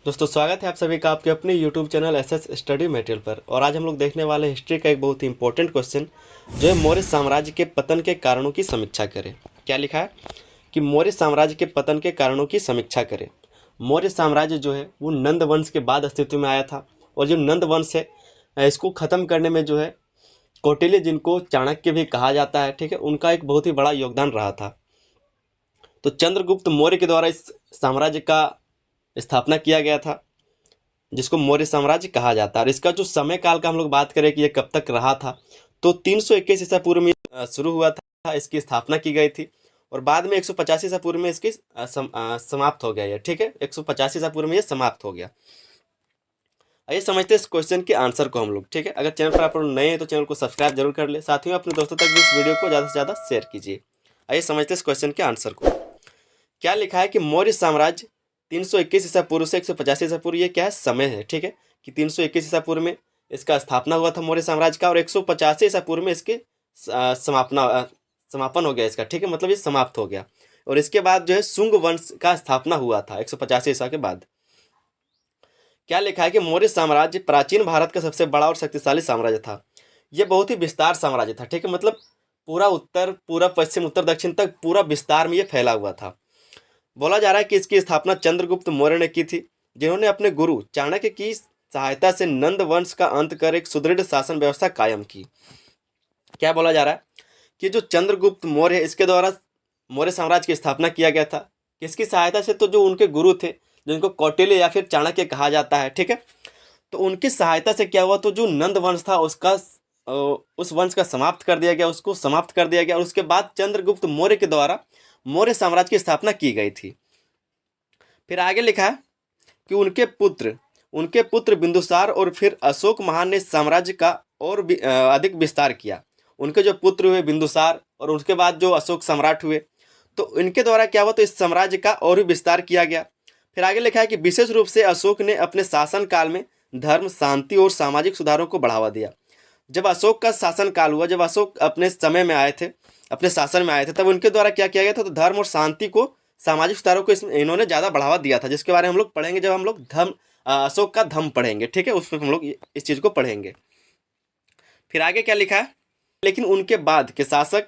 दोस्तों स्वागत है आप सभी का आपके अपने YouTube channel SS study material पर। और आज हम लोग देखने वाले हिस्ट्री का एक बहुत ही इंपॉर्टेंट क्वेश्चन जो है मौर्य साम्राज्य के पतन के कारणों की समीक्षा करें। क्या लिखा है कि मौर्य साम्राज्य के पतन के कारणों की समीक्षा करें। मौर्य साम्राज्य जो है वो नंद वंश के बाद अस्तित्व में आया था। और जो नंद वंश है इसको ख़त्म करने में जो है कौटिल्य, जिनको चाणक्य भी कहा जाता है, ठीक है, उनका एक बहुत ही बड़ा योगदान रहा था। तो चंद्रगुप्त मौर्य के द्वारा इस साम्राज्य का स्थापना किया गया था, जिसको मौर्य साम्राज्य कहा जाता है। और इसका जो समय काल का हम लोग बात करें कि ये कब तक रहा था, तो 321 ईसा पूर्व में शुरू हुआ था, इसकी स्थापना की गई थी। और बाद में 150 ईसा पूर्व में इसकी समाप्त हो गया ये, ठीक है, 150 ईसा पूर्व में ये समाप्त हो गया। आइए समझते हैं इस क्वेश्चन के आंसर को हम लोग, ठीक है। अगर चैनल पर आप लोग नए हैं तो चैनल को सब्सक्राइब जरूर कर ले, साथ ही अपने दोस्तों तक भी इस वीडियो को ज़्यादा से ज़्यादा शेयर कीजिए। आइए समझते हैं इस क्वेश्चन के आंसर को। क्या लिखा है कि मौर्य साम्राज्य 321 ईसा पूर्व से 150 ईसा पूर्व, ये क्या है, समय है, ठीक है, कि 321 ईसा पूर्व में इसका स्थापना हुआ था मौर्य साम्राज्य का, और 150 ईसा पूर्व में इसके समापन हो गया इसका, ठीक है, मतलब ये समाप्त हो गया। और इसके बाद जो है शुंग वंश का स्थापना हुआ था 150 ईसा के बाद। क्या लिखा है कि मौर्य साम्राज्य प्राचीन भारत का सबसे बड़ा और शक्तिशाली साम्राज्य था। ये बहुत ही विस्तार साम्राज्य था, ठीक है, मतलब पूरा उत्तर, पूरा पश्चिम, उत्तर दक्षिण तक पूरा विस्तार में ये फैला हुआ था। बोला जा रहा है कि इसकी स्थापना चंद्रगुप्त मौर्य ने की थी, जिन्होंने अपने गुरु चाणक्य की सहायता से नंद वंश का अंत कर एक सुदृढ़ शासन व्यवस्था कायम की। क्या बोला जा रहा है कि जो चंद्रगुप्त मौर्य है, इसके द्वारा मौर्य साम्राज्य की स्थापना किया गया था। किसकी सहायता से? तो जो उनके गुरु थे, जिनको कौटिल्य या फिर चाणक्य कहा जाता है, ठीक है, तो उनकी सहायता से क्या हुआ, तो जो नंद वंश था उसका उस वंश का समाप्त कर दिया गया, उसको समाप्त कर दिया गया। और उसके बाद चंद्रगुप्त मौर्य के द्वारा मौर्य साम्राज्य की स्थापना की गई थी। फिर आगे लिखा है कि उनके पुत्र बिंदुसार और फिर अशोक महान ने साम्राज्य का और भी अधिक विस्तार किया। उनके जो पुत्र हुए बिंदुसार और उसके बाद जो अशोक सम्राट हुए, तो इनके द्वारा क्या हुआ, तो इस साम्राज्य का और भी विस्तार किया गया। फिर आगे लिखा है कि विशेष रूप से अशोक ने अपने शासन काल में धर्म, शांति और सामाजिक सुधारों को बढ़ावा दिया। जब अशोक का शासन काल हुआ, जब अशोक अपने समय में आए थे, अपने शासन में आए थे, तब उनके द्वारा क्या किया गया था, तो धर्म और शांति को, सामाजिक सुधारों को इन्होंने ज़्यादा बढ़ावा दिया था, जिसके बारे में हम लोग पढ़ेंगे जब हम लोग अशोक का धम्म पढ़ेंगे, ठीक है, उस पर हम लोग इस चीज़ को पढ़ेंगे। फिर आगे क्या लिखा है, लेकिन उनके बाद के शासक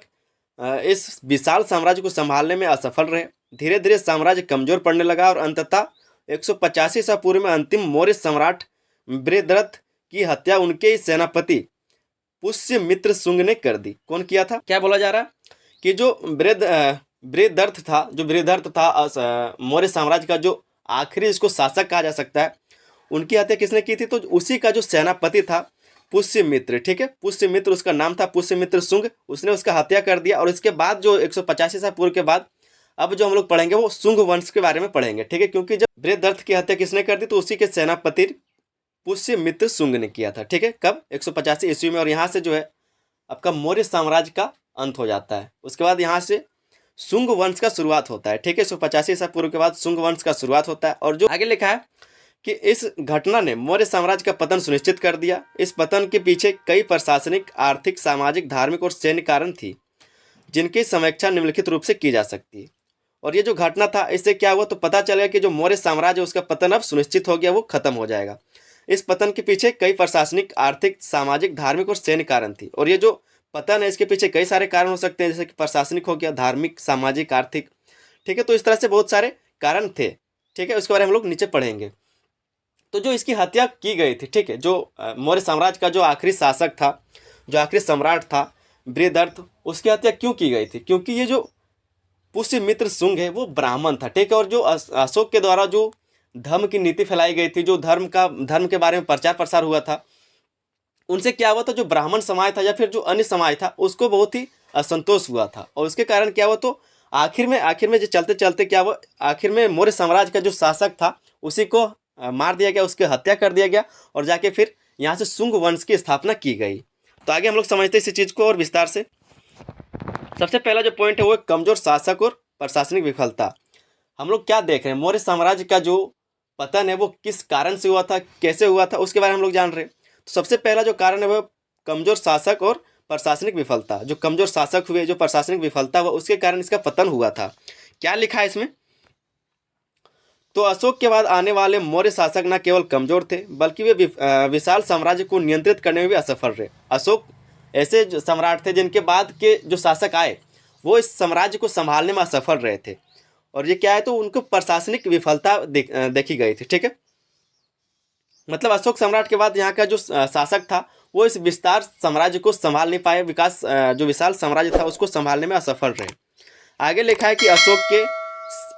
इस विशाल साम्राज्य को संभालने में असफल रहे। धीरे धीरे साम्राज्य कमजोर पड़ने लगा और अंततः 185 ईसा पूर्व में अंतिम मौर्य सम्राट बृहद्रथ की हत्या उनके ही सेनापति पुष्यमित्र शुंग ने कर दी। कौन किया था? क्या बोला जा रहा है कि जो बृहद्रथ था मौर्य साम्राज्य का जो आखिरी इसको शासक कहा जा सकता है, उनकी हत्या किसने की थी? तो उसी का जो सेनापति था पुष्यमित्र, ठीक है, पुष्यमित्र उसका नाम था, पुष्यमित्र शुंग, उसने उसका हत्या कर दिया। और इसके बाद जो 150 ईसा पूर्व के बाद अब जो हम लोग पढ़ेंगे वो शुंग वंश के बारे में पढ़ेंगे, ठीक है, क्योंकि जब बृहद्रथ की हत्या किसने कर दी, तो उसी के सेनापति पुष्यमित्र शुंग ने किया था, ठीक है, कब? 185 ईस्वी में। और यहाँ से जो है आपका मौर्य साम्राज्य का अंत हो जाता है। उसके बाद यहाँ से शुंग वंश का शुरुआत होता है, ठीक है, 185 ईसा पूर्व के बाद शुंग वंश का शुरुआत होता है। और जो आगे लिखा है कि इस घटना ने मौर्य साम्राज्य का पतन सुनिश्चित कर दिया। इस पतन के पीछे कई प्रशासनिक, आर्थिक, सामाजिक, धार्मिक और सैन्य कारण थी, जिनकी समीक्षा निम्नलिखित रूप से की जा सकती है। और ये जो घटना था, इससे क्या हुआ, तो पता चलेगा कि जो मौर्य साम्राज्य उसका पतन अब सुनिश्चित हो गया, वो खत्म हो जाएगा। इस पतन के पीछे कई प्रशासनिक, आर्थिक, सामाजिक, धार्मिक और सैन्य कारण थी। और ये जो पतन है, इसके पीछे कई सारे कारण हो सकते हैं, जैसे कि प्रशासनिक हो गया, धार्मिक, सामाजिक, आर्थिक, ठीक है, तो इस तरह से बहुत सारे कारण थे, ठीक है, उसके बारे में हम लोग नीचे पढ़ेंगे। तो जो इसकी हत्या की गई थी, ठीक है, जो मौर्य साम्राज्य का जो आखिरी शासक था, जो आखिरी सम्राट था बृहद्रथ, उसकी हत्या क्यों की गई थी? क्योंकि ये जो पुष्यमित्र शुंग है वो ब्राह्मण था, ठीक है, और जो अशोक के द्वारा जो धर्म की नीति फैलाई गई थी, जो धर्म के बारे में प्रचार प्रसार हुआ था, उनसे क्या हुआ था, जो ब्राह्मण समाज था या फिर जो अन्य समाज था, उसको बहुत ही असंतोष हुआ था। और उसके कारण क्या हुआ, तो आखिर में जो चलते चलते क्या हुआ, आखिर में मौर्य साम्राज्य का जो शासक था उसी को मार दिया गया, उसकी हत्या कर दिया गया, और जाके फिर यहाँ से शुंग वंश की स्थापना की गई। तो आगे हम लोग समझते हैं इसी चीज़ को और विस्तार से। सबसे पहला जो पॉइंट है वो कमजोर शासक और प्रशासनिक विफलता। हम लोग क्या देख रहे हैं, मौर्य साम्राज्य का जो पतन है वो किस कारण से हुआ था, कैसे हुआ था, उसके बारे में हम लोग जान रहे हैं। तो सबसे पहला जो कारण है वो कमजोर शासक और प्रशासनिक विफलता। जो कमजोर शासक हुए, जो प्रशासनिक विफलता हुआ, उसके कारण इसका पतन हुआ था। क्या लिखा है इसमें, तो अशोक के बाद आने वाले मौर्य शासक न केवल कमजोर थे बल्कि वे विशाल साम्राज्य को नियंत्रित करने में भी असफल रहे। अशोक ऐसे जो सम्राट थे जिनके बाद के जो शासक आए वो इस साम्राज्य को संभालने में असफल रहे थे, और ये क्या है, तो उनको प्रशासनिक विफलता देखी गई थी। ठीक है, मतलब अशोक सम्राट के बाद यहाँ का जो शासक था वो इस विस्तार साम्राज्य को संभाल नहीं पाए, जो विशाल साम्राज्य था उसको संभालने में असफल रहे। आगे लिखा है कि अशोक के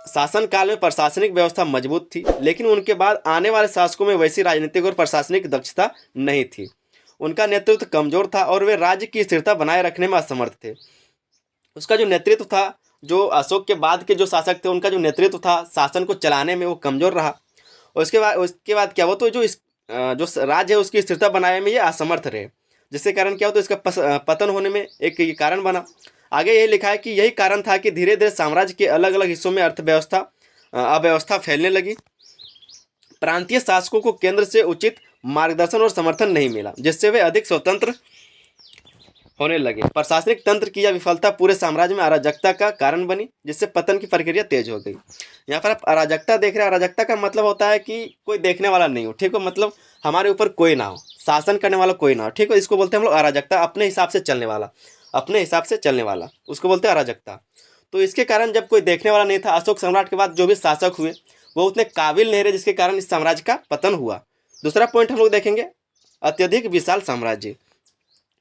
शासनकाल में प्रशासनिक व्यवस्था मजबूत थी, लेकिन उनके बाद आने वाले शासकों में वैसी राजनीतिक और प्रशासनिक दक्षता नहीं थी। उनका नेतृत्व कमजोर था और वे राज्य की स्थिरता बनाए रखने में असमर्थ थे। उसका जो नेतृत्व था, जो अशोक के बाद के जो शासक थे उनका जो नेतृत्व था शासन को चलाने में वो कमजोर रहा। और उसके बाद क्या हुआ, तो जो राज्य है उसकी स्थिरता बनाने में ये असमर्थ रहे, जिसके कारण क्या हो, तो इसका पतन होने में एक ये कारण बना। आगे ये लिखा है कि यही कारण था कि धीरे धीरे साम्राज्य के अलग अलग हिस्सों में अव्यवस्था फैलने लगी। प्रांतीय शासकों को केंद्र से उचित मार्गदर्शन और समर्थन नहीं मिला, जिससे वे अधिक स्वतंत्र होने लगे। प्रशासनिक तंत्र की यह विफलता पूरे साम्राज्य में अराजकता का कारण बनी, जिससे पतन की प्रक्रिया तेज हो गई। यहाँ पर आप अराजकता देख रहे हैं। अराजकता का मतलब होता है कि कोई देखने वाला नहीं हो, ठीक हो, मतलब हमारे ऊपर कोई ना हो, शासन करने वाला कोई ना हो, ठीक हो, इसको बोलते हैं हम लोग अराजकता। अपने हिसाब से चलने वाला उसको बोलते हैं अराजकता। तो इसके कारण जब कोई देखने वाला नहीं था, अशोक सम्राट के बाद जो भी शासक हुए वो उतने काबिल नहीं रहे, जिसके कारण इस साम्राज्य का पतन हुआ। दूसरा पॉइंट हम लोग देखेंगे, अत्यधिक विशाल साम्राज्य।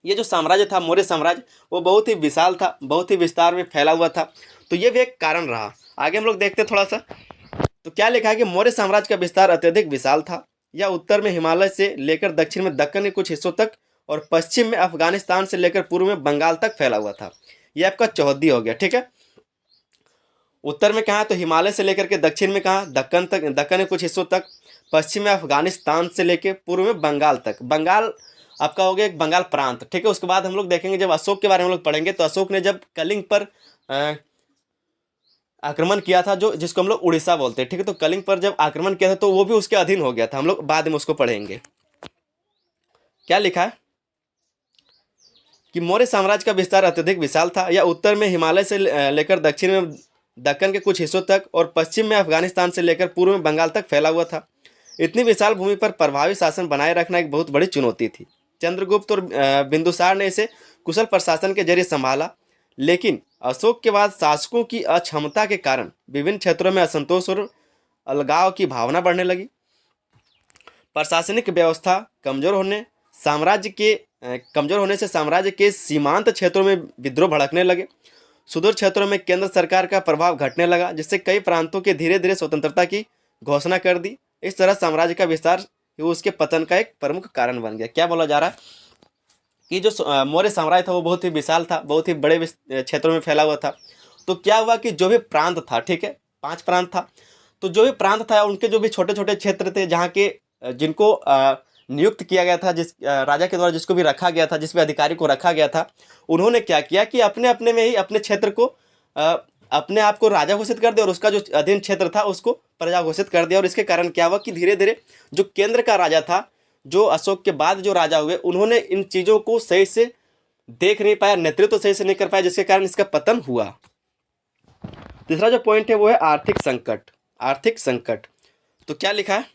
ये जो साम्राज्य था मौर्य साम्राज्य, वो बहुत ही विशाल था, बहुत ही विस्तार में फैला हुआ था, तो ये भी एक कारण रहा। आगे हम लोग देखते हैं थोड़ा सा, तो क्या लिखा है कि मौर्य साम्राज्य का विस्तार अत्यधिक विशाल था। यह उत्तर में हिमालय से लेकर दक्षिण में दक्कन के कुछ हिस्सों तक और पश्चिम में अफगानिस्तान से लेकर पूर्व में बंगाल तक फैला हुआ था। यह आपका चौहद्दी हो गया। ठीक है, उत्तर में कहाँ, तो हिमालय से लेकर के दक्षिण में कहाँ, दक्कन तक, दक्कन के कुछ हिस्सों तक, पश्चिम में अफगानिस्तान से लेकर पूर्व में बंगाल तक। बंगाल आपका हो गया एक बंगाल प्रांत। ठीक है, उसके बाद हम लोग देखेंगे, जब अशोक के बारे में हम लोग पढ़ेंगे, तो अशोक ने जब कलिंग पर आक्रमण किया था, जो जिसको हम लोग उड़ीसा बोलते हैं, ठीक है, तो कलिंग पर जब आक्रमण किया था तो वो भी उसके अधीन हो गया था। हम लोग बाद में उसको पढ़ेंगे। क्या लिखा है कि मौर्य साम्राज्य का विस्तार अत्यधिक विशाल था। यह उत्तर में हिमालय से लेकर दक्षिण में दक्कन के कुछ हिस्सों तक और पश्चिम में अफगानिस्तान से लेकर पूर्व में बंगाल तक फैला हुआ था। इतनी विशाल भूमि पर प्रभावी शासन बनाए रखना एक बहुत बड़ी चुनौती थी। चंद्रगुप्त और बिंदुसार ने इसे कुशल प्रशासन के जरिए संभाला, लेकिन अशोक के बाद शासकों की अक्षमता के कारण विभिन्न क्षेत्रों में असंतोष और अलगाव की भावना बढ़ने लगी। प्रशासनिक व्यवस्था कमजोर होने से साम्राज्य के सीमांत क्षेत्रों में विद्रोह भड़कने लगे। सुदूर क्षेत्रों में केंद्र सरकार का प्रभाव घटने लगा, जिससे कई प्रांतों के धीरे धीरे स्वतंत्रता की घोषणा कर दी। इस तरह साम्राज्य का विस्तार उसके पतन का एक प्रमुख कारण बन गया। क्या बोला जा रहा है कि जो मौर्य साम्राज्य था वो बहुत ही विशाल था, बहुत ही बड़े क्षेत्रों में फैला हुआ था। तो क्या हुआ कि जो भी प्रांत था, ठीक है, 5 प्रांत था, तो जो भी प्रांत था उनके जो भी छोटे छोटे क्षेत्र थे, जहाँ के जिनको नियुक्त किया गया था, जिस राजा के द्वारा जिसको भी रखा गया था, जिस भी अधिकारी को रखा गया था, उन्होंने क्या किया कि अपने अपने में ही अपने क्षेत्र को अपने आप को राजा घोषित कर दिया और उसका जो अधीन क्षेत्र था उसको प्रजा घोषित कर दिया। और इसके कारण क्या हुआ कि धीरे धीरे जो केंद्र का राजा था, जो अशोक के बाद जो राजा हुए, उन्होंने इन चीज़ों को सही से देख नहीं पाया, नेतृत्व सही से नहीं कर पाया, जिसके कारण इसका पतन हुआ। तीसरा जो पॉइंट है वो है आर्थिक संकट। आर्थिक संकट, तो क्या लिखा है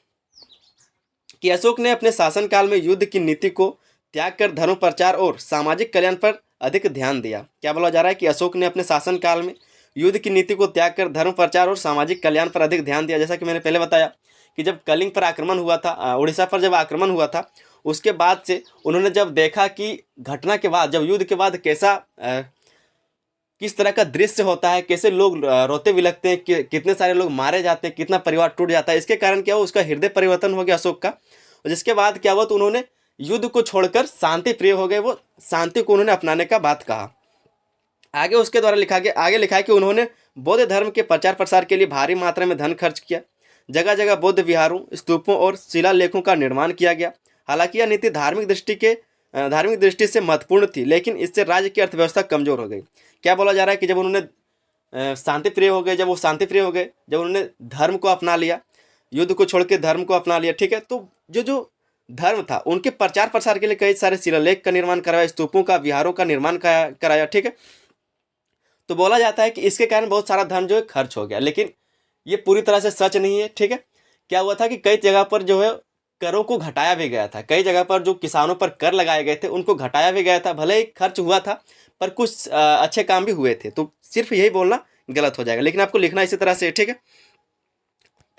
कि अशोक ने अपने शासनकाल में युद्ध की नीति को त्याग कर धर्म प्रचार और सामाजिक कल्याण पर अधिक ध्यान दिया। क्या बोला जा रहा है कि अशोक ने अपने शासनकाल में युद्ध की नीति को त्याग कर धर्म प्रचार और सामाजिक कल्याण पर अधिक ध्यान दिया। जैसा कि मैंने पहले बताया कि जब कलिंग पर आक्रमण हुआ था, उड़ीसा पर जब आक्रमण हुआ था, उसके बाद से उन्होंने जब देखा कि घटना के बाद, जब युद्ध के बाद किस तरह का दृश्य होता है, कैसे लोग रोते बिलखते हैं, कितने सारे लोग मारे जाते हैं, कितना परिवार टूट जाता है, इसके कारण क्या हुआ, उसका हृदय परिवर्तन हो गया अशोक का। और जिसके बाद क्या हुआ, तो उन्होंने युद्ध को छोड़कर शांति प्रिय हो गए, वो शांति को उन्होंने अपनाने का बात कहा। आगे उसके द्वारा आगे लिखा है कि उन्होंने बौद्ध धर्म के प्रचार प्रसार के लिए भारी मात्रा में धन खर्च किया। जगह जगह बौद्ध विहारों, स्तूपों और शिलालेखों का निर्माण किया गया। हालांकि यह नीति धार्मिक दृष्टि से महत्वपूर्ण थी, लेकिन इससे राज्य की अर्थव्यवस्था कमजोर हो गई। क्या बोला जा रहा है कि जब उन्होंने शांति प्रिय हो गए, जब उन्होंने धर्म को अपना लिया, युद्ध को छोड़ के धर्म को अपना लिया, ठीक है, तो जो धर्म था उनके प्रचार प्रसार के लिए कई सारे शिलालेख का निर्माण कराया, स्तूपों का, विहारों का निर्माण कराया, ठीक है। तो बोला जाता है कि इसके कारण बहुत सारा धन जो है खर्च हो गया, लेकिन ये पूरी तरह से सच नहीं है, ठीक है। क्या हुआ था कि कई जगह पर जो है करों को घटाया भी गया था, कई जगह पर जो किसानों पर कर लगाए गए थे उनको घटाया भी गया था, भले ही खर्च हुआ था पर कुछ अच्छे काम भी हुए थे। तो सिर्फ यही बोलना गलत हो जाएगा, लेकिन आपको लिखना इसी तरह से, ठीक है।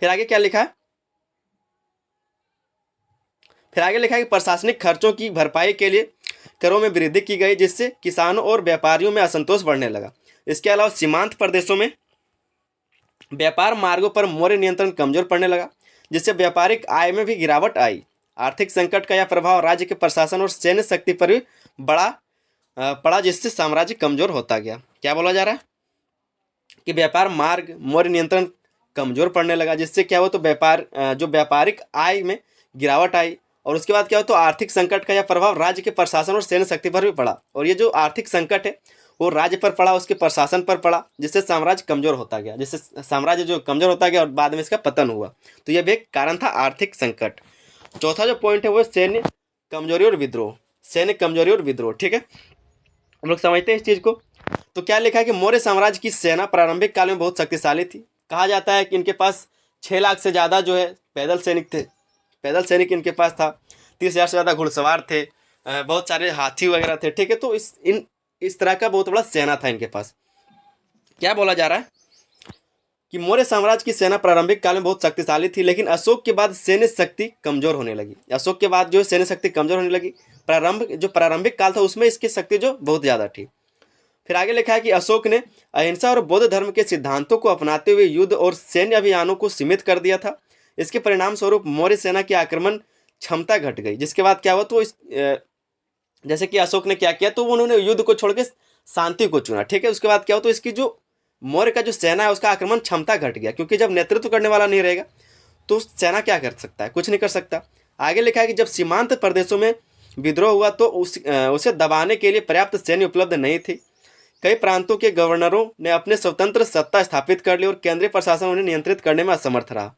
फिर आगे क्या लिखा है, फिर आगे लिखा है कि प्रशासनिक खर्चों की भरपाई के लिए करों में वृद्धि की गई, जिससे किसानों और व्यापारियों में असंतोष बढ़ने लगा। इसके अलावा सीमांत प्रदेशों में व्यापार मार्गों पर मौर्य नियंत्रण कमजोर पड़ने लगा, जिससे व्यापारिक आय में भी गिरावट आई। आर्थिक संकट का यह प्रभाव राज्य के प्रशासन और सैन्य शक्ति पर भी बड़ा पड़ा, जिससे साम्राज्य कमजोर होता गया। क्या बोला जा रहा है कि व्यापार मार्ग मौर्य नियंत्रण कमजोर पड़ने लगा, जिससे क्या हुआ तो जो व्यापारिक आय में गिरावट आई। और उसके बाद क्या हो तो आर्थिक संकट का यह प्रभाव राज्य के प्रशासन और सैन्य शक्ति पर भी पड़ा। और ये जो आर्थिक संकट है वो राज्य पर पड़ा, उसके प्रशासन पर पड़ा, जिससे साम्राज्य कमजोर होता गया, जिससे साम्राज्य जो कमजोर होता गया और बाद में इसका पतन हुआ। तो यह भी एक कारण था, आर्थिक संकट। चौथा जो पॉइंट है वो सैन्य कमजोरी और विद्रोह, सैन्य कमजोरी और विद्रोह, ठीक है। हम लोग समझते हैं इस चीज को। तो क्या लिखा है कि मौर्य साम्राज्य की सेना प्रारंभिक काल में बहुत शक्तिशाली थी। कहा जाता है कि इनके पास 6 लाख से ज़्यादा जो है पैदल सैनिक थे, पैदल सैनिक इनके पास था। 30,000 से ज़्यादा घुड़सवार थे, बहुत सारे हाथी वगैरह थे, ठीक है। तो इस तरह का बहुत बड़ा सेना था इनके पास। क्या बोला जा रहा है कि मौर्य साम्राज्य की सेना प्रारंभिक काल में बहुत शक्तिशाली थी, लेकिन अशोक के बाद सैन्य शक्ति कमजोर होने लगी। अशोक के बाद जो सैन्य शक्ति कमजोर होने लगी, प्रारंभिक काल था उसमें इसकी शक्ति जो बहुत ज़्यादा थी। फिर आगे लिखा है कि अशोक ने अहिंसा और बौद्ध धर्म के सिद्धांतों को अपनाते हुए युद्ध और सैन्य अभियानों को सीमित कर दिया था। इसके परिणाम स्वरूप मौर्य सेना की आक्रमण क्षमता घट गई, जिसके बाद क्या हुआ तो जैसे कि अशोक ने क्या किया तो उन्होंने युद्ध को छोड़ के शांति को चुना, ठीक है। उसके बाद क्या हुआ तो इसकी जो मौर्य का जो सेना है उसका आक्रमण क्षमता घट गया, क्योंकि जब नेतृत्व करने वाला नहीं रहेगा तो सेना क्या कर सकता है, कुछ नहीं कर सकता। आगे लिखा है कि जब सीमांत प्रदेशों में विद्रोह हुआ तो उसे दबाने के लिए पर्याप्त सैन्य उपलब्ध नहीं थी। कई प्रांतों के गवर्नरों ने अपने स्वतंत्र सत्ता स्थापित कर ली और केंद्रीय प्रशासन उन्हें नियंत्रित करने में असमर्थ रहा।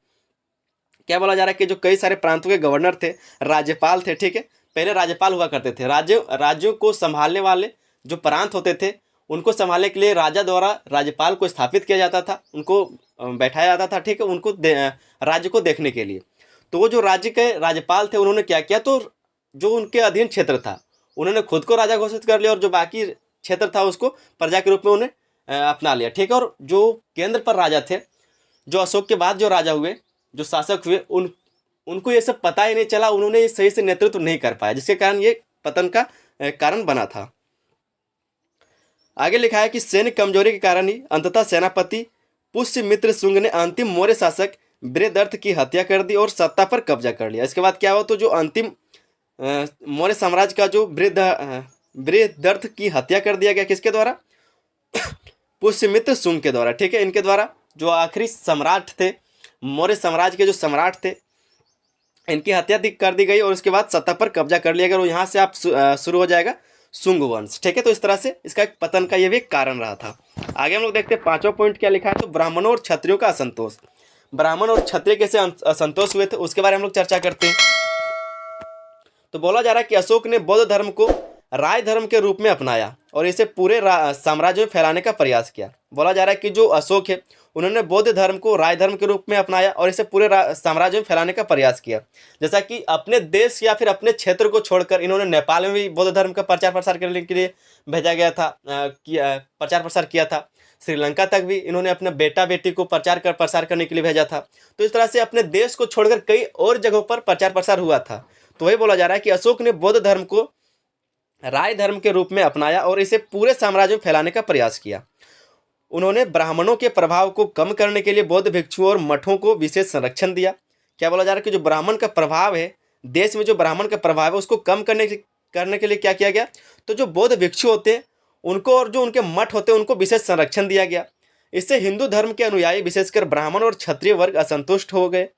क्या बोला जा रहा है कि जो कई सारे प्रांतों के गवर्नर थे, राज्यपाल थे, ठीक है। पहले राज्यपाल हुआ करते थे, राज्यों को संभालने वाले जो प्रांत होते थे उनको संभालने के लिए राजा द्वारा राज्यपाल को स्थापित किया जाता था, उनको बैठाया जाता था, ठीक है, उनको राज्य को देखने के लिए। तो वो जो राज्य के राज्यपाल थे उन्होंने क्या किया तो जो उनके अधीन क्षेत्र था उन्होंने खुद को राजा घोषित कर लिया और जो बाकी क्षेत्र था उसको प्रजा के रूप में उन्हें अपना लिया, ठीक है। और जो केंद्र पर राजा थे, जो अशोक के बाद जो राजा हुए, जो शासक हुए, उनको ये सब पता ही नहीं चला, उन्होंने ये सही से नेतृत्व नहीं कर पाया, जिसके कारण ये पतन का कारण बना था। आगे लिखा है कि सैन्य कमजोरी के कारण ही अंततः सेनापति पुष्यमित्र शुंग ने अंतिम मौर्य शासक बृहदर्थ की हत्या कर दी और सत्ता पर कब्जा कर लिया। इसके बाद क्या हुआ तो जो अंतिम मौर्य साम्राज्य का जो बृहदर्थ की हत्या कर दिया गया, किसके द्वारा, पुष्यमित्र शुंग के द्वारा, ठीक है। इनके द्वारा जो आखिरी सम्राट थे, मौर्य साम्राज्य के जो सम्राट थे, इनकी हत्या कर दी गई और उसके बाद सत्ता पर कब्जा कर लिया गया। और यहाँ से आप शुरू हो जाएगा शुंग वंश, ठीक है। तो इस तरह से इसका एक पतन का ये भी एक कारण रहा था। आगे हम लोग देखते हैं 5वां पॉइंट क्या लिखा है, तो ब्राह्मणों और क्षत्रियों का असंतोष। ब्राह्मण और क्षत्रिय कैसे असंतोष हुए थे उसके बारे में हम लोग चर्चा करते हैं। तो बोला जा रहा है कि अशोक ने बौद्ध धर्म को राय धर्म के रूप में अपनाया और इसे पूरे साम्राज्य में फैलाने का प्रयास किया। बोला जा रहा है कि जो अशोक है उन्होंने बौद्ध धर्म को राय धर्म के रूप में अपनाया और इसे पूरे साम्राज्य में फैलाने का प्रयास किया। जैसा कि अपने देश या फिर अपने क्षेत्र को छोड़कर इन्होंने नेपाल में भी बौद्ध धर्म का प्रचार प्रसार करने के लिए भेजा गया था, प्रचार प्रसार किया था। श्रीलंका तक भी इन्होंने अपने बेटा बेटी को प्रचार प्रसार करने के लिए भेजा था। तो इस तरह से अपने देश को छोड़कर कई और जगहों पर प्रचार प्रसार हुआ था। तो वही बोला जा रहा है कि अशोक ने बौद्ध धर्म को राय धर्म के रूप में अपनाया और इसे पूरे साम्राज्य में फैलाने का प्रयास किया। उन्होंने ब्राह्मणों के प्रभाव को कम करने के लिए बौद्ध भिक्षुओं और मठों को विशेष संरक्षण दिया। क्या बोला जा रहा है कि जो ब्राह्मण का प्रभाव है देश में, जो ब्राह्मण का प्रभाव है उसको कम करने के लिए क्या किया गया, तो जो बौद्ध भिक्षु होते हैं उनको और जो उनके मठ होते हैं उनको विशेष संरक्षण दिया गया। इससे हिंदू धर्म के अनुयायी विशेषकर ब्राह्मण और क्षत्रिय वर्ग असंतुष्ट हो गए।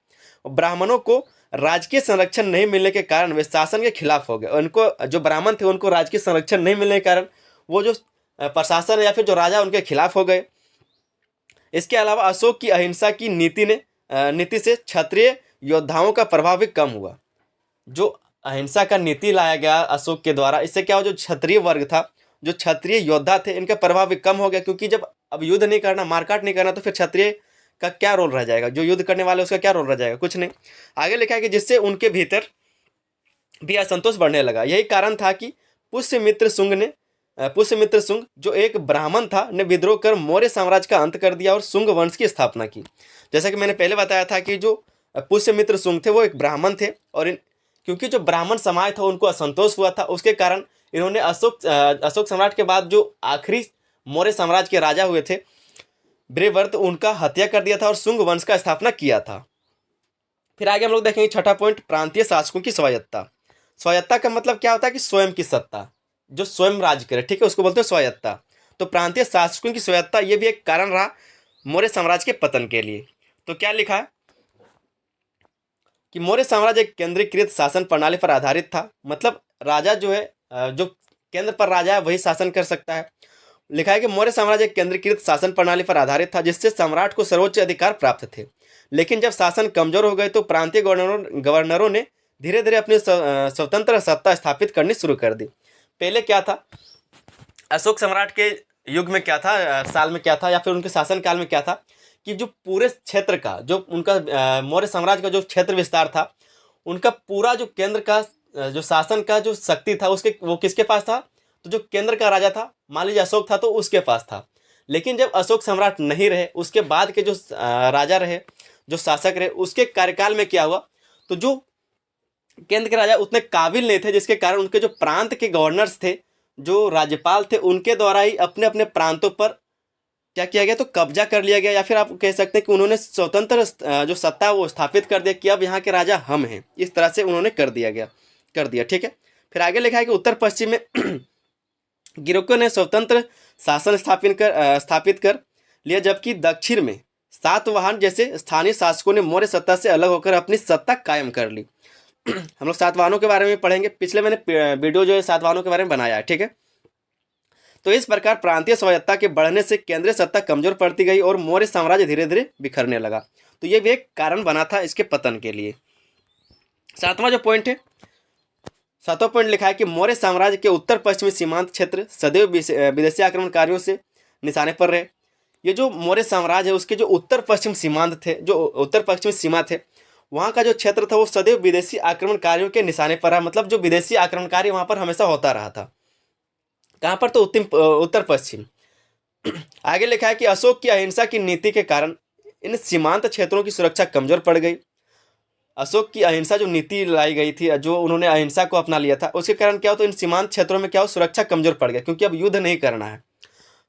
ब्राह्मणों को राजकीय संरक्षण नहीं मिलने के कारण वे शासन के खिलाफ हो गए। उनको जो ब्राह्मण थे उनको राजकीय संरक्षण नहीं मिलने के कारण वो जो प्रशासन या फिर जो राजा उनके खिलाफ हो गए। इसके अलावा अशोक की अहिंसा की नीति से क्षत्रिय योद्धाओं का प्रभाव भी कम हुआ। जो अहिंसा का नीति लाया गया अशोक के द्वारा, इससे क्या हुआ, जो क्षत्रिय वर्ग था, जो क्षत्रिय योद्धा थे, इनका प्रभाव भी कम हो गया। क्योंकि जब अब युद्ध नहीं करना, मारकाट नहीं करना, तो फिर क्षत्रिय का क्या रोल रह जाएगा, जो युद्ध करने वाले उसका क्या रोल रह जाएगा, कुछ नहीं। आगे लिखा है कि जिससे उनके भीतर भी असंतोष बढ़ने लगा। यही कारण था कि पुष्यमित्र शुंग जो एक ब्राह्मण था ने विद्रोह कर मौर्य साम्राज्य का अंत कर दिया और शुंग वंश की स्थापना की। जैसा कि मैंने पहले बताया था कि जो पुष्यमित्र शुंग थे वो एक ब्राह्मण थे, और क्योंकि जो ब्राह्मण समाज था उनको असंतोष हुआ था, उसके कारण इन्होंने अशोक सम्राट के बाद जो आखिरी मौर्य साम्राज्य के राजा हुए थे ब्रेवर्त, उनका हत्या कर दिया था और शुंग वंश का स्थापना किया था। फिर आगे हम लोग देखेंगे छठा पॉइंट, प्रांतीय शासकों की स्वायत्ता। स्वायत्ता का मतलब क्या होता है कि स्वयं की सत्ता, जो स्वयं राज्य करे, ठीक है, उसको बोलते हैं स्वायत्ता। तो प्रांतीय शासकों की स्वायत्ता ये भी एक कारण रहा मौर्य साम्राज्य के पतन के लिए। तो क्या लिखा है कि मौर्य साम्राज्य एक केंद्रीकृत शासन प्रणाली पर आधारित था, मतलब राजा जो है जो केंद्र पर राजा है वही शासन कर सकता है। लिखा है कि मौर्य साम्राज्य एक केंद्रीकृत शासन प्रणाली पर आधारित था जिससे सम्राट को सर्वोच्च अधिकार प्राप्त थे। लेकिन जब शासन कमजोर हो गए तो प्रांतीय गवर्नरों ने धीरे धीरे अपनी स्वतंत्र सत्ता स्थापित करनी शुरू कर दी। पहले क्या था, अशोक सम्राट के युग में क्या था, साल में क्या था, या फिर उनके शासन काल में क्या था कि जो पूरे क्षेत्र का जो उनका मौर्य साम्राज्य का जो क्षेत्र विस्तार था, उनका पूरा जो केंद्र का जो शासन का जो शक्ति था उसके वो किसके पास था, तो जो केंद्र का राजा था, मान लीजिए अशोक था तो उसके पास था। लेकिन जब अशोक सम्राट नहीं रहे, उसके बाद के जो राजा रहे, जो शासक रहे, उसके कार्यकाल में क्या हुआ, तो जो केंद्र के राजा उतने काबिल नहीं थे, जिसके कारण उनके जो प्रांत के गवर्नर्स थे, जो राज्यपाल थे, उनके द्वारा ही अपने अपने प्रांतों पर क्या किया गया, तो कब्जा कर लिया गया, या फिर आप कह सकते हैं कि उन्होंने स्वतंत्र जो सत्ता वो स्थापित कर दिया कि अब यहाँ के राजा हम हैं, इस तरह से उन्होंने कर दिया, ठीक है। फिर आगे लिखा है कि उत्तर पश्चिम में गिरोकों ने स्वतंत्र शासन स्थापित कर लिया, जबकि दक्षिण में सातवाहन जैसे स्थानीय शासकों ने मौर्य सत्ता से अलग होकर अपनी सत्ता कायम कर ली। हम लोग सातवाहनों के बारे में पढ़ेंगे, पिछले मैंने वीडियो जो है सातवाहनों के बारे में बनाया है, ठीक है। तो इस प्रकार प्रांतीय स्वायत्ता के बढ़ने से केंद्रीय सत्ता कमजोर पड़ती गई और मौर्य साम्राज्य धीरे धीरे बिखरने लगा। तो ये भी एक कारण बना था इसके पतन के लिए। सातवां जो पॉइंट है, सातवां पॉइंट लिखा है कि मौर्य साम्राज्य के उत्तर पश्चिमी सीमांत क्षेत्र सदैव विदेशी आक्रमणकारियों से निशाने पर रहे। ये जो मौर्य साम्राज्य है उसके जो उत्तर पश्चिम सीमांत थे, जो उत्तर पश्चिमी सीमा थे, वहाँ का जो क्षेत्र था वो सदैव विदेशी आक्रमणकारियों के निशाने पर रहा। मतलब जो विदेशी आक्रमणकारी वहाँ पर हमेशा होता रहा था। कहाँ पर, तो उत्तर पश्चिम। आगे लिखा है कि अशोक की अहिंसा की नीति के कारण इन सीमांत क्षेत्रों की सुरक्षा कमजोर पड़ गई। अशोक की अहिंसा जो नीति लाई गई थी, जो उन्होंने अहिंसा को अपना लिया था, उसके कारण क्या हो, तो इन सीमांत क्षेत्रों में क्या हो, सुरक्षा कमजोर पड़ गया, क्योंकि अब युद्ध नहीं करना है।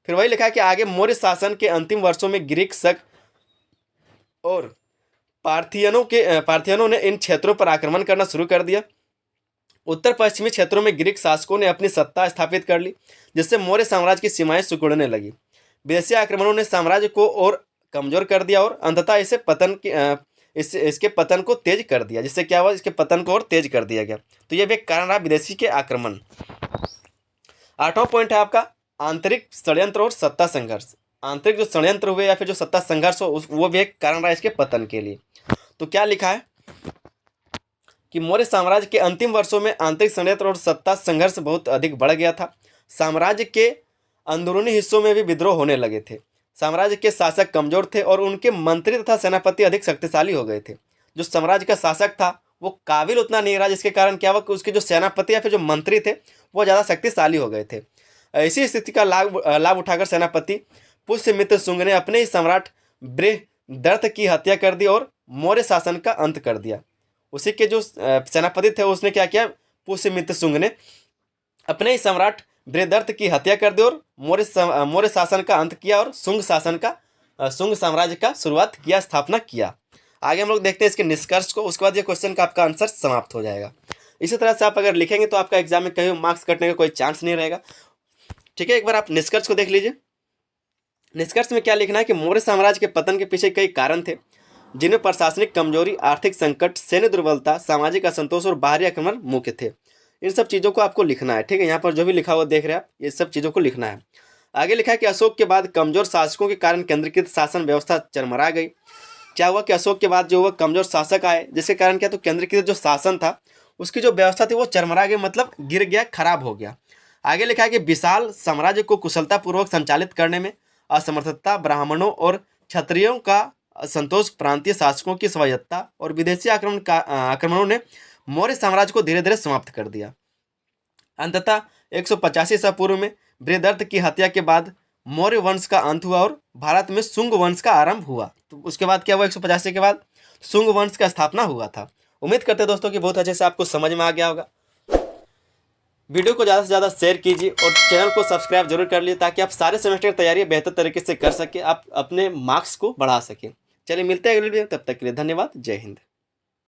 फिर वही लिखा है कि आगे मौर्य शासन के अंतिम वर्षों में ग्रीक, शक और पार्थियनों ने इन क्षेत्रों पर आक्रमण करना शुरू कर दिया। उत्तर पश्चिमी क्षेत्रों में ग्रीक शासकों ने अपनी सत्ता स्थापित कर ली, जिससे मौर्य साम्राज्य की सीमाएं सिकुड़ने लगी। विदेशी आक्रमणों ने साम्राज्य को और कमजोर कर दिया और अंततः इसके पतन को तेज कर दिया। जिससे क्या हुआ, इसके पतन को और तेज कर दिया गया। तो यह भी एक कारण रहा विदेशी के आक्रमण। आठवां पॉइंट है आपका आंतरिक षड्यंत्र और सत्ता संघर्ष। आंतरिक जो षड्यंत्र हुए या फिर जो सत्ता संघर्ष हो, वो भी एक कारण रहा इसके पतन के लिए। तो क्या लिखा है कि मौर्य साम्राज्य के अंतिम वर्षों में आंतरिक षड्यंत्र और सत्ता संघर्ष बहुत अधिक बढ़ गया था। साम्राज्य के अंदरूनी हिस्सों में भी विद्रोह होने लगे थे। साम्राज्य के शासक कमजोर थे और उनके मंत्री तथा सेनापति अधिक शक्तिशाली हो गए थे। जो साम्राज्य का शासक था वो काबिल उतना नहीं रहा, जिसके कारण क्या हुआ कि उसके जो सेनापति या फिर जो मंत्री थे वो ज़्यादा शक्तिशाली हो गए थे। ऐसी स्थिति का लाभ उठाकर सेनापति पुष्यमित्र शुंग ने अपने ही सम्राट बृहदर्थ की हत्या कर दी और मौर्य शासन का अंत कर दिया। उसी के जो सेनापति थे उसने क्या किया, पुष्यमित्र शुंग ने अपने ही सम्राट बृहदर्थ की हत्या कर दी और मौर्य शासन का अंत किया और शुंग साम्राज्य का शुरुआत किया, स्थापना किया। आगे हम लोग देखते हैं इसके निष्कर्ष को, उसके बाद ये क्वेश्चन का आपका आंसर समाप्त हो जाएगा। इसी तरह से आप अगर लिखेंगे तो आपका एग्जाम में कहीं मार्क्स कटने का कोई चांस नहीं रहेगा। ठीक है, एक बार आप निष्कर्ष को देख लीजिए। निष्कर्ष में क्या लिखना है कि मौर्य साम्राज्य के पतन के पीछे कई कारण थे, जिनमें प्रशासनिक कमजोरी, आर्थिक संकट, सैन्य दुर्बलता, सामाजिक असंतोष और बाहरी आक्रमण मुख्य थे। इन सब चीज़ों को आपको लिखना है। ठीक है, यहाँ पर जो भी लिखा हुआ देख रहे हैं आप, ये सब चीज़ों को लिखना है। आगे लिखा है कि अशोक के बाद कमजोर शासकों के कारण केंद्रीकृत शासन व्यवस्था चरमरा गई। क्या हुआ कि अशोक के बाद जो हुआ कमजोर शासक आए, जिसके कारण क्या, तो केंद्रीकृत जो शासन था उसकी जो व्यवस्था थी वो चरमरा गई, मतलब गिर गया, खराब हो गया। आगे लिखा है कि विशाल साम्राज्य को कुशलतापूर्वक संचालित करने में असमर्थता ब्राह्मणों और क्षत्रियों का असंतोष, प्रांतीय शासकों की स्वायत्ता और विदेशी आक्रमणों ने मौर्य साम्राज्य को धीरे धीरे समाप्त कर दिया। अंततः 185 ईसा पूर्व में बृहदर्थ की हत्या के बाद मौर्य वंश का अंत हुआ और भारत में शुंग वंश का आरंभ हुआ। तो उसके बाद क्या हुआ, 185 के बाद शुंग वंश का स्थापना हुआ था। उम्मीद करते हैं दोस्तों कि बहुत अच्छे से आपको समझ में आ गया होगा। वीडियो को ज़्यादा से ज़्यादा शेयर कीजिए और चैनल को सब्सक्राइब जरूर कर लीजिए ताकि आप सारे सेमेस्टर की तैयारी बेहतर तरीके से कर सकें, आप अपने मार्क्स को बढ़ा सकें। चलिए मिलते हैं अगले वीडियो में, तब तक के लिए धन्यवाद। जय हिंद।